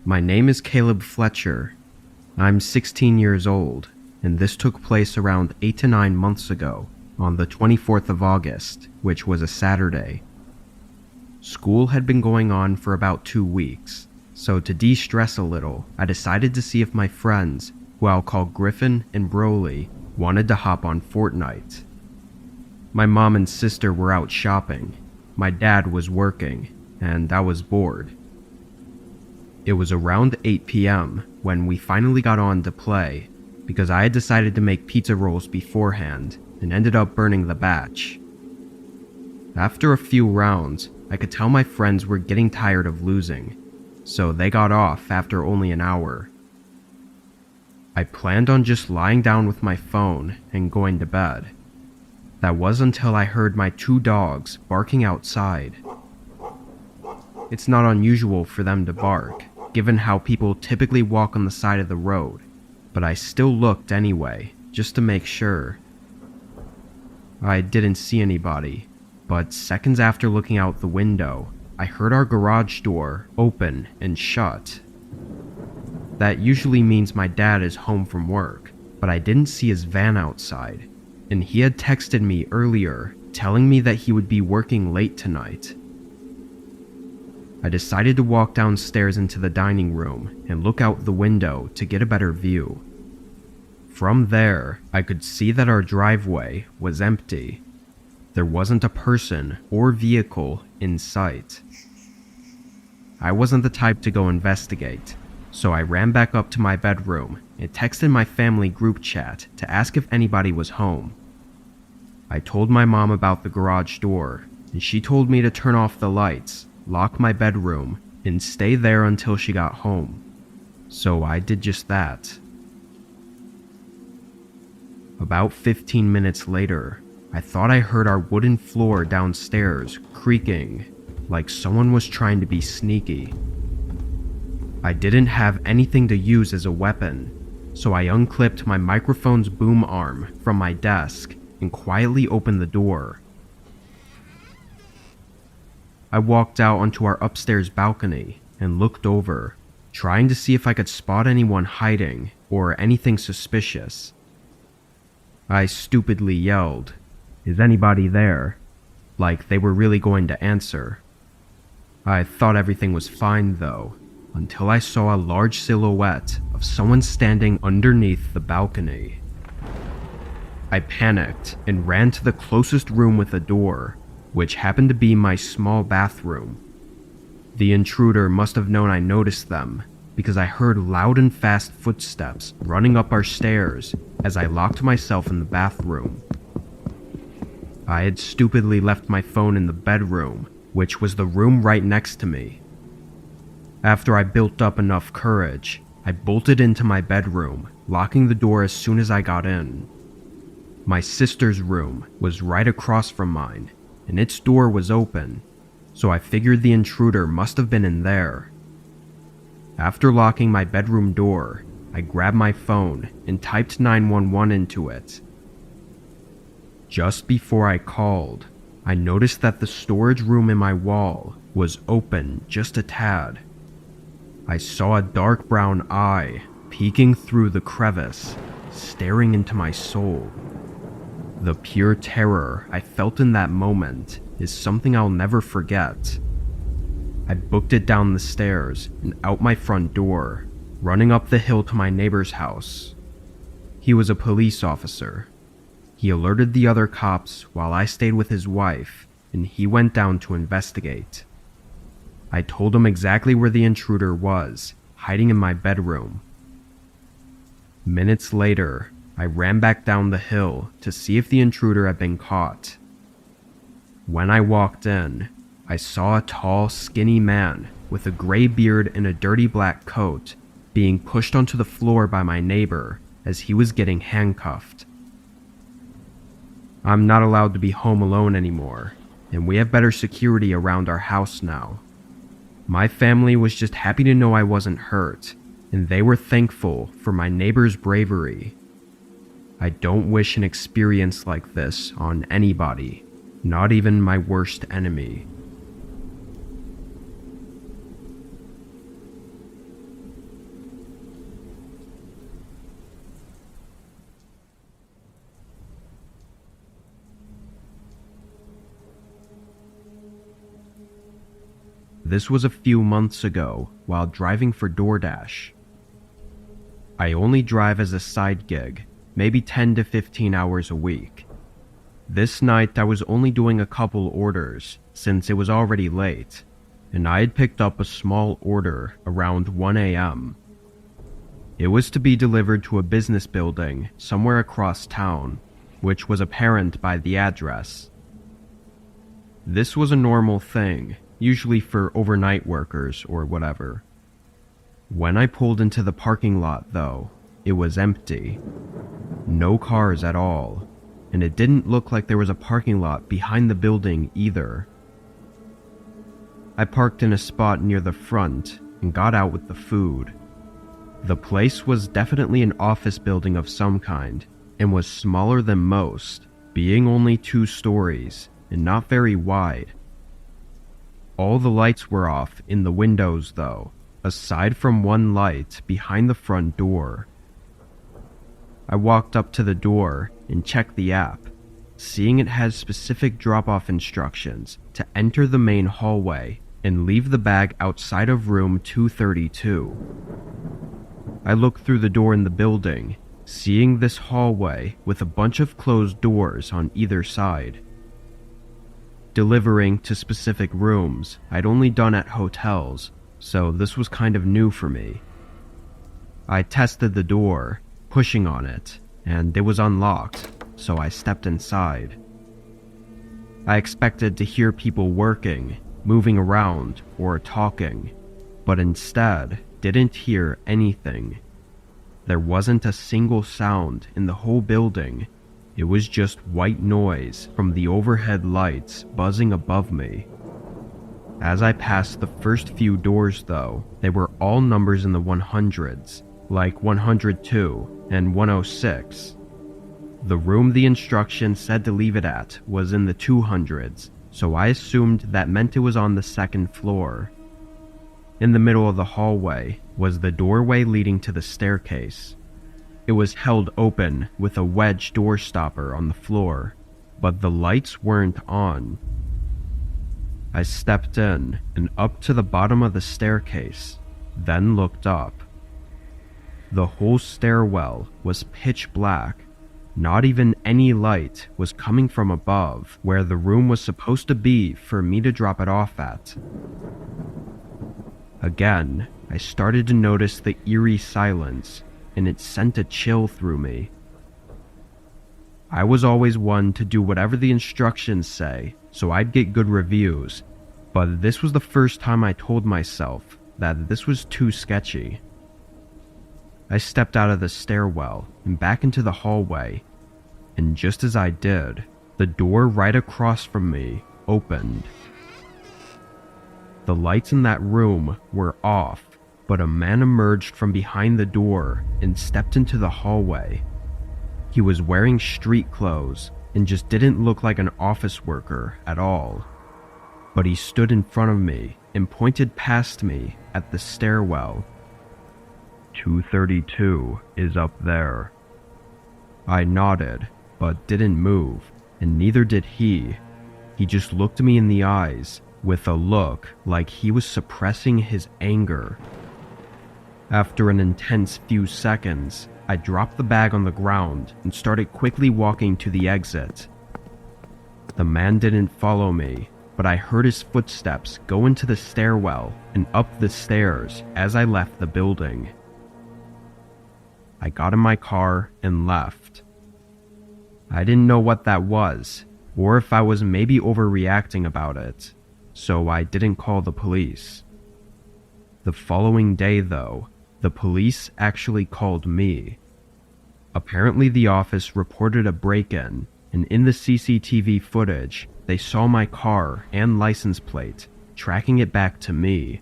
My name is Caleb Fletcher. I'm 16 years old, and this took place around 8 to 9 months ago, on the 24th of August, which was a Saturday. School had been going on for about 2 weeks, so to de-stress a little, I decided to see if my friends, who I'll call Griffin and Broly, wanted to hop on Fortnite. My mom and sister were out shopping, my dad was working, and I was bored. It was around 8 p.m. when we finally got on to play, because I had decided to make pizza rolls beforehand and ended up burning the batch. After a few rounds, I could tell my friends were getting tired of losing, so they got off after only an hour. I planned on just lying down with my phone and going to bed. That was until I heard my 2 dogs barking outside. It's not unusual for them to bark, given how people typically walk on the side of the road, but I still looked anyway, just to make sure. I didn't see anybody, but seconds after looking out the window, I heard our garage door open and shut. That usually means my dad is home from work, but I didn't see his van outside, and he had texted me earlier telling me that he would be working late tonight. I decided to walk downstairs into the dining room and look out the window to get a better view. From there, I could see that our driveway was empty. There wasn't a person or vehicle in sight. I wasn't the type to go investigate, so I ran back up to my bedroom and texted my family group chat to ask if anybody was home. I told my mom about the garage door, and she told me to turn off the lights, lock my bedroom, and stay there until she got home. So I did just that. About 15 minutes later, I thought I heard our wooden floor downstairs creaking, like someone was trying to be sneaky. I didn't have anything to use as a weapon, so I unclipped my microphone's boom arm from my desk and quietly opened the door. I walked out onto our upstairs balcony and looked over, trying to see if I could spot anyone hiding or anything suspicious. I stupidly yelled, "Is anybody there?" like they were really going to answer. I thought everything was fine though, until I saw a large silhouette of someone standing underneath the balcony. I panicked and ran to the closest room with a door, which happened to be my small bathroom. The intruder must have known I noticed them, because I heard loud and fast footsteps running up our stairs as I locked myself in the bathroom. I had stupidly left my phone in the bedroom, which was the room right next to me. After I built up enough courage, I bolted into my bedroom, locking the door as soon as I got in. My sister's room was right across from mine, and its door was open, so I figured the intruder must have been in there. After locking my bedroom door, I grabbed my phone and typed 911 into it. Just before I called, I noticed that the storage room in my wall was open just a tad. I saw a dark brown eye peeking through the crevice, staring into my soul. The pure terror I felt in that moment is something I'll never forget. I booked it down the stairs and out my front door, running up the hill to my neighbor's house. He was a police officer. He alerted the other cops while I stayed with his wife, and he went down to investigate. I told him exactly where the intruder was, hiding in my bedroom. Minutes later, I ran back down the hill to see if the intruder had been caught. When I walked in, I saw a tall, skinny man with a gray beard and a dirty black coat being pushed onto the floor by my neighbor as he was getting handcuffed. I'm not allowed to be home alone anymore, and we have better security around our house now. My family was just happy to know I wasn't hurt, and they were thankful for my neighbor's bravery. I don't wish an experience like this on anybody, not even my worst enemy. This was a few months ago while driving for DoorDash. I only drive as a side gig, maybe 10 to 15 hours a week. This night I was only doing a couple orders since it was already late, and I had picked up a small order around 1 a.m. It was to be delivered to a business building somewhere across town, which was apparent by the address. This was a normal thing, usually for overnight workers or whatever. When I pulled into the parking lot, though, it was empty. No cars at all, and it didn't look like there was a parking lot behind the building either. I parked in a spot near the front and got out with the food. The place was definitely an office building of some kind and was smaller than most, being only 2 stories and not very wide. All the lights were off in the windows though, aside from one light behind the front door. I walked up to the door and checked the app, seeing it has specific drop-off instructions to enter the main hallway and leave the bag outside of room 232. I looked through the door in the building, seeing this hallway with a bunch of closed doors on either side. Delivering to specific rooms I'd only done at hotels, so this was kind of new for me. I tested the door, pushing on it, and it was unlocked, so I stepped inside. I expected to hear people working, moving around, or talking, but instead didn't hear anything. There wasn't a single sound in the whole building. It was just white noise from the overhead lights buzzing above me. As I passed the first few doors though, they were all numbers in the 100s, like 102 and 106. The room the instructions said to leave it at was in the 200s, so I assumed that meant it was on the 2nd floor. In the middle of the hallway was the doorway leading to the staircase. It was held open with a wedge door stopper on the floor, but the lights weren't on. I stepped in and up to the bottom of the staircase, then looked up. The whole stairwell was pitch black. Not even any light was coming from above, where the room was supposed to be for me to drop it off at. Again, I started to notice the eerie silence, and it sent a chill through me. I was always one to do whatever the instructions say, so I'd get good reviews, but this was the first time I told myself that this was too sketchy. I stepped out of the stairwell and back into the hallway, and just as I did, the door right across from me opened. The lights in that room were off, but a man emerged from behind the door and stepped into the hallway. He was wearing street clothes and just didn't look like an office worker at all. But he stood in front of me and pointed past me at the stairwell. 232 is up there. I nodded, but didn't move, and neither did he. He just looked me in the eyes with a look like he was suppressing his anger. After an intense few seconds, I dropped the bag on the ground and started quickly walking to the exit. The man didn't follow me, but I heard his footsteps go into the stairwell and up the stairs as I left the building. I got in my car and left. I didn't know what that was, or if I was maybe overreacting about it, so I didn't call the police. The following day, though, the police actually called me. Apparently the office reported a break-in, and in the CCTV footage, they saw my car and license plate, tracking it back to me.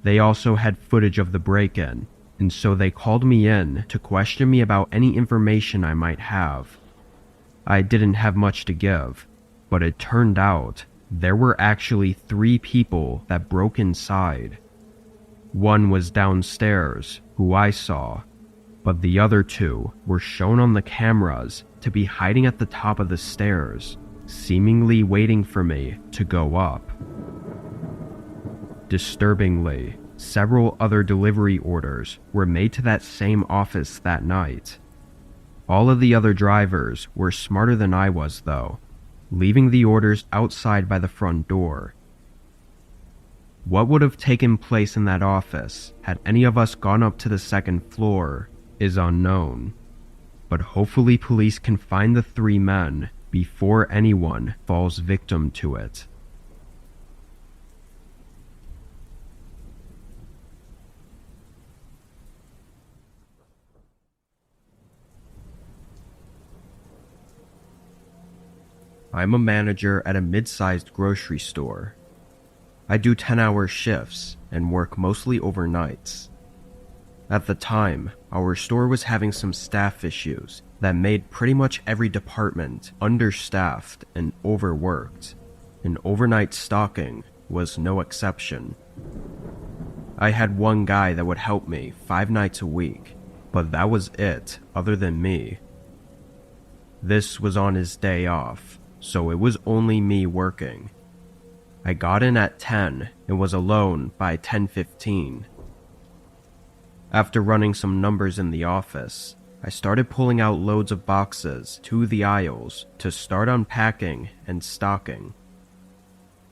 They also had footage of the break-in, and so they called me in to question me about any information I might have. I didn't have much to give, but it turned out there were actually 3 people that broke inside. One was downstairs, who I saw, but the other 2 were shown on the cameras to be hiding at the top of the stairs, seemingly waiting for me to go up. Disturbingly, several other delivery orders were made to that same office that night. All of the other drivers were smarter than I was, though, leaving the orders outside by the front door. What would have taken place in that office had any of us gone up to the second floor is unknown, but hopefully police can find the 3 men before anyone falls victim to it. I'm a manager at a mid-sized grocery store. I do 10-hour shifts and work mostly overnights. At the time, our store was having some staff issues that made pretty much every department understaffed and overworked, and overnight stocking was no exception. I had one guy that would help me 5 nights a week, but that was it other than me. This was on his day off, so it was only me working. I got in at 10 and was alone by 10:15. After running some numbers in the office, I started pulling out loads of boxes to the aisles to start unpacking and stocking.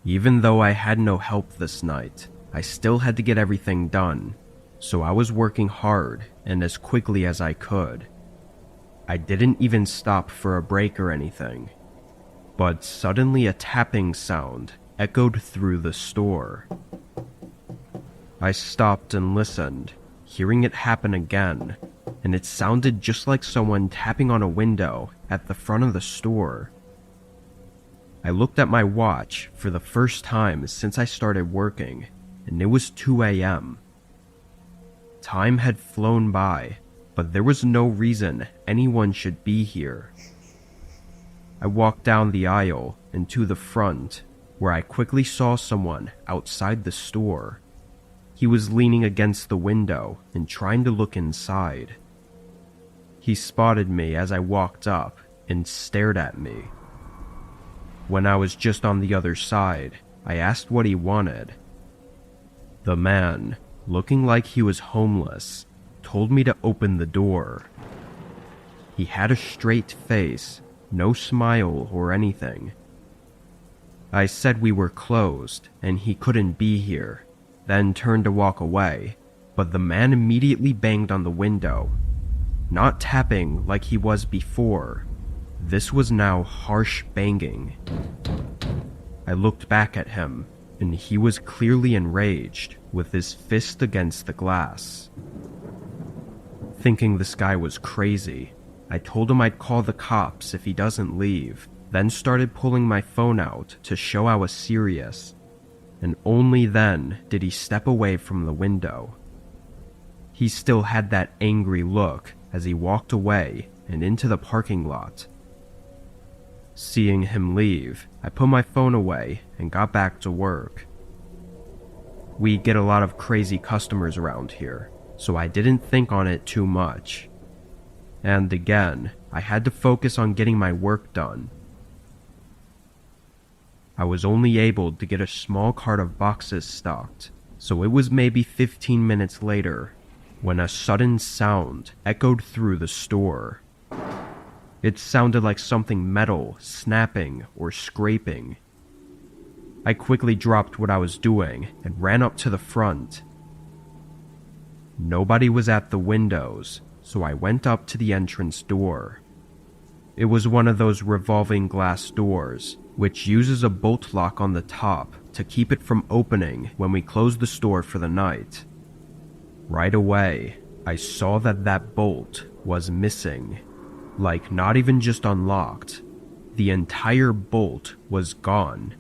Even though I had no help this night, I still had to get everything done, so I was working hard and as quickly as I could. I didn't even stop for a break or anything. But suddenly a tapping sound echoed through the store. I stopped and listened, hearing it happen again, and it sounded just like someone tapping on a window at the front of the store. I looked at my watch for the first time since I started working, and it was 2 a.m. Time had flown by, but there was no reason anyone should be here. I walked down the aisle and to the front, where I quickly saw someone outside the store. He was leaning against the window and trying to look inside. He spotted me as I walked up and stared at me. When I was just on the other side, I asked what he wanted. The man, looking like he was homeless, told me to open the door. He had a straight face, no smile or anything. I said we were closed and he couldn't be here, then turned to walk away, but the man immediately banged on the window. Not tapping like he was before. This was now harsh banging. I looked back at him, and he was clearly enraged, with his fist against the glass. Thinking this guy was crazy, I told him I'd call the cops if he doesn't leave, then started pulling my phone out to show I was serious, and only then did he step away from the window. He still had that angry look as he walked away and into the parking lot. Seeing him leave, I put my phone away and got back to work. We get a lot of crazy customers around here, so I didn't think on it too much. And again, I had to focus on getting my work done. I was only able to get a small cart of boxes stocked, so it was maybe 15 minutes later when a sudden sound echoed through the store. It sounded like something metal snapping or scraping. I quickly dropped what I was doing and ran up to the front. Nobody was at the windows, so I went up to the entrance door. It was one of those revolving glass doors, which uses a bolt lock on the top to keep it from opening when we close the store for the night. Right away, I saw that bolt was missing. Like not even just unlocked. The entire bolt was gone.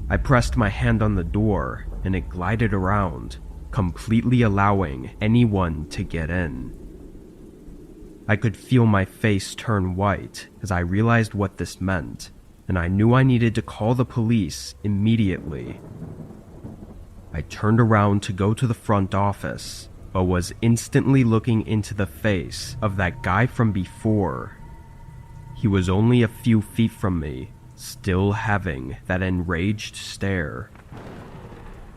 I pressed my hand on the door and it glided around, completely allowing anyone to get in. I could feel my face turn white as I realized what this meant, and I knew I needed to call the police immediately. I turned around to go to the front office, but was instantly looking into the face of that guy from before. He was only a few feet from me, still having that enraged stare.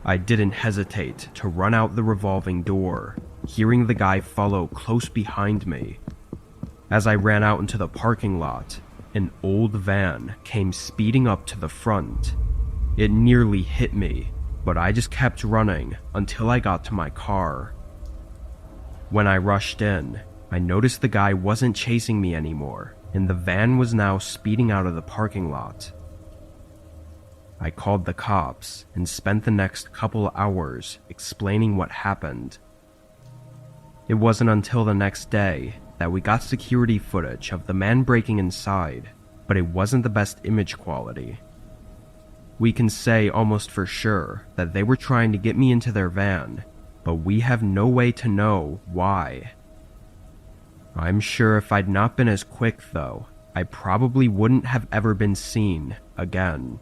I didn't hesitate to run out the revolving door, hearing the guy follow close behind me. As I ran out into the parking lot, an old van came speeding up to the front. It nearly hit me, but I just kept running until I got to my car. When I rushed in, I noticed the guy wasn't chasing me anymore, and the van was now speeding out of the parking lot. I called the cops and spent the next couple hours explaining what happened. It wasn't until the next day that we got security footage of the man breaking inside, but it wasn't the best image quality. We can say almost for sure that they were trying to get me into their van, but we have no way to know why. I'm sure if I'd not been as quick though, I probably wouldn't have ever been seen again.